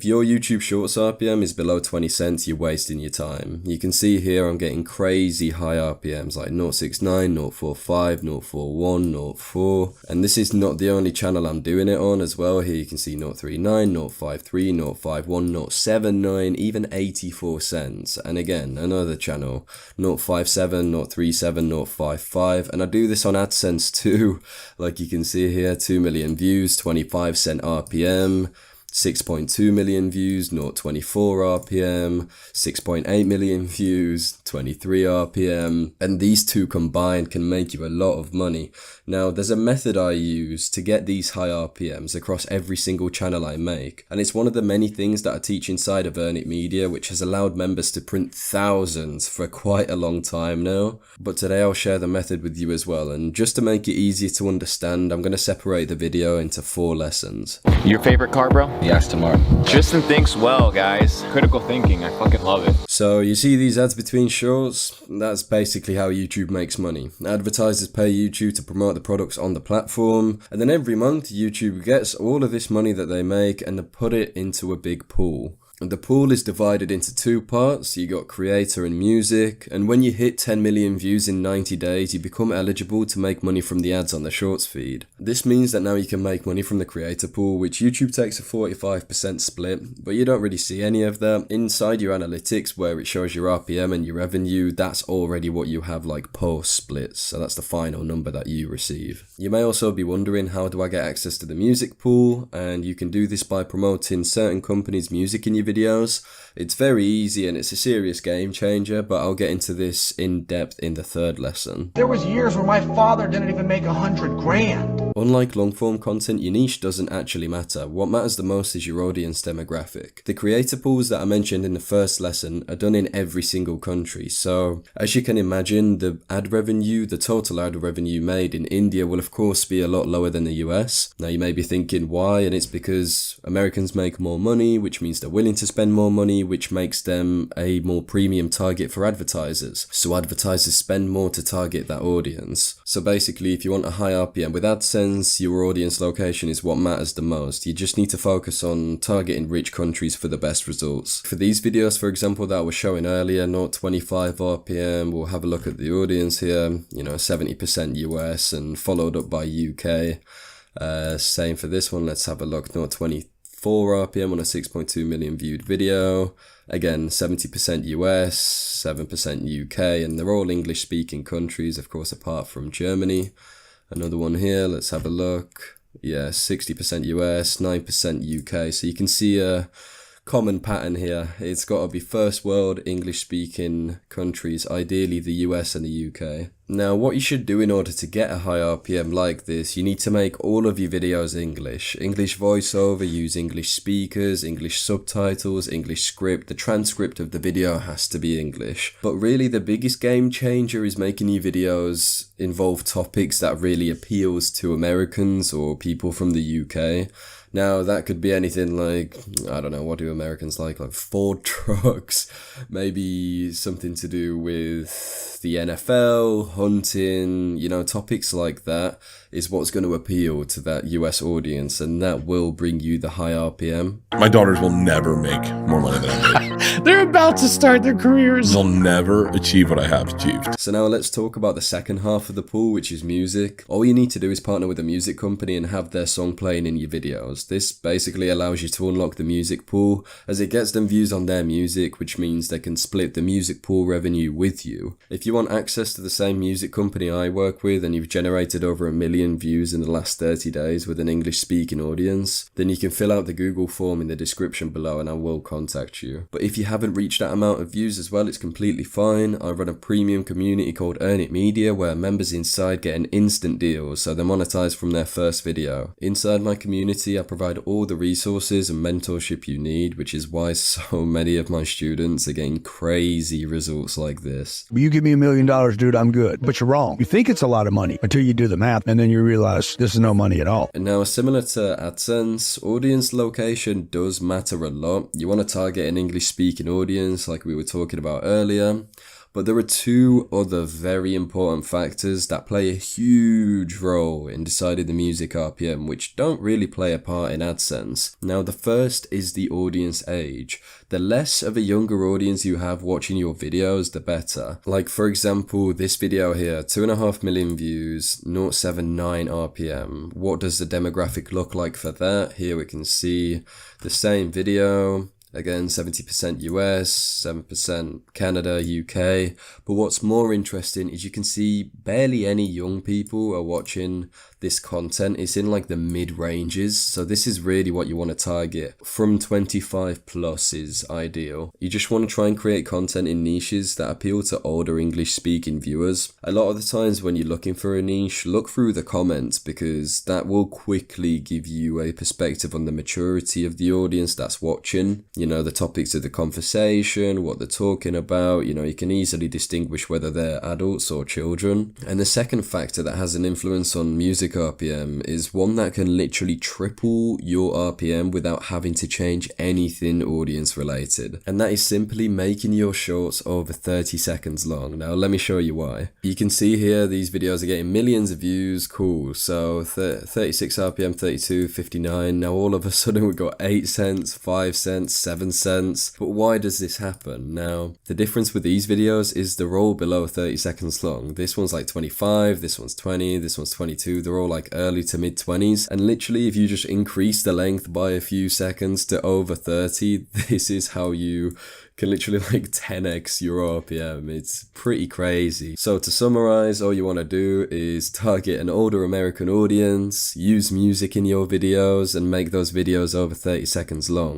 If your YouTube Shorts RPM is below 20 cents, you're wasting your time. You can see here I'm getting crazy high RPMs like 069, 045, 041, 04. And this is not the only channel I'm doing it on as well. Here you can see 039, 053, 051, 079, even 84 cents. And again, another channel, 057, 037, 055. And I do this on AdSense too. Like you can see here, 2 million views, 25 cent RPM. 6.2 million views, 0.24 RPM, 6.8 million views, 23 RPM, and these two combined can make you a lot of money. Now, there's a method I use to get these high RPMs across every single channel I make, and it's one of the many things that I teach inside of Earn It Media, which has allowed members to print thousands for quite a long time now. But today I'll share the method with you as well, and just to make it easier to understand, I'm going to separate the video into 4 lessons. Your favorite car, bro? Yes, tomorrow. Tristan thinks well, guys. Critical thinking, I fucking love it. So you see these ads between shorts? That's basically how YouTube makes money. Advertisers pay YouTube to promote the products on the platform, and then every month YouTube gets all of this money that they make and they put it into a big pool. And the pool is divided into 2 parts. You got creator and music, and when you hit 10 million views in 90 days, you become eligible to make money from the ads on the shorts feed. This means that now you can make money from the creator pool, which YouTube takes a 45% split, but you don't really see any of that. Inside your analytics, where it shows your RPM and your revenue, that's already what you have like post splits, so that's the final number that you receive. You may also be wondering, how do I get access to the music pool? And you can do this by promoting certain companies' music in your videos. It's very easy and it's a serious game changer, but I'll get into this in depth in the 3rd lesson. There was years where my father didn't even make 100 grand. Unlike long form content, your niche doesn't actually matter. What matters the most is your audience demographic. The creator pools that I mentioned in the 1st lesson are done in every single country. So as you can imagine, the total ad revenue made in India will of course be a lot lower than the US. Now you may be thinking why, and it's because Americans make more money, which means they're willing to spend more money, which makes them a more premium target for advertisers. So advertisers spend more to target that audience. So basically, if you want a high RPM with AdSense, your audience location is what matters the most. You just need to focus on targeting rich countries for the best results. For these videos, for example, that I was showing earlier, 0.25 RPM, we'll have a look at the audience here, 70% US and followed up by UK. Same for this one, let's have a look, 0.24 RPM on a 6.2 million viewed video. Again, 70% US, 7% UK, and they're all English speaking countries, of course, apart from Germany. Another one here, let's have a look. Yeah, 60% US, 9% UK. So you can see a common pattern here. It's got to be first world English speaking countries, ideally the US and the UK. Now, what you should do in order to get a high RPM like this, you need to make all of your videos English. English voiceover, use English speakers, English subtitles, English script. The transcript of the video has to be English. But really the biggest game changer is making your videos involve topics that really appeals to Americans or people from the UK. Now, that could be anything like, I don't know, what do Americans like Ford trucks, maybe something to do with the NFL, hunting, topics like that is what's going to appeal to that US audience, and that will bring you the high RPM. My daughters will never make more money than I make. They're about to start their careers. They'll never achieve what I have achieved. So now let's talk about the second half of the pool, which is music. All you need to do is partner with a music company and have their song playing in your videos. This basically allows you to unlock the music pool, as it gets them views on their music, which means they can split the music pool revenue with you. If you want access to the same music company I work with and you've generated over 1 million views in the last 30 days with an English speaking audience, then you can fill out the Google form in the description below and I will contact you. But if you haven't reached that amount of views as well, it's completely fine. I run a premium community called Earn It Media where members inside get an instant deal, so they're monetized from their first video. Inside my community, I provide all the resources and mentorship you need, which is why so many of my students are getting crazy results like this. You give me $1 million, dude, I'm good. But you're wrong. You think it's a lot of money until you do the math, and then you realize this is no money at all. And now, similar to AdSense, audience location does matter a lot. You want to target an English speaking audience like we were talking about earlier. But there are two other very important factors that play a huge role in deciding the music RPM, which don't really play a part in AdSense. Now, the first is the audience age. The less of a younger audience you have watching your videos, the better. Like, for example, this video here, 2.5 million views, 0.79 RPM. What does the demographic look like for that? Here we can see the same video. Again, 70% US, 7% Canada, UK. But what's more interesting is you can see barely any young people are watching this content. It's in like the mid ranges. So this is really what you want to target. From 25 plus is ideal. You just want to try and create content in niches that appeal to older English speaking viewers. A lot of the times when you're looking for a niche, look through the comments because that will quickly give you a perspective on the maturity of the audience that's watching. You know, the topics of the conversation, what they're talking about. You know, you can easily distinguish whether they're adults or children. And the second factor that has an influence on music RPM is one that can literally triple your RPM without having to change anything audience related. And that is simply making your shorts over 30 seconds long. Now, let me show you why. You can see here, these videos are getting millions of views. Cool. So 36 RPM, 32, 59. Now, all of a sudden, we've got 8 cents, 5 cents, 7 cents. But why does this happen? Now, the difference with these videos is they're all below 30 seconds long. This one's like 25, this one's 20, this one's 22. They're all like early to mid 20s. And literally, if you just increase the length by a few seconds to over 30, this is how you can literally like 10x your RPM. It's pretty crazy. So to summarize, all you want to do is target an older American audience, use music in your videos, and make those videos over 30 seconds long.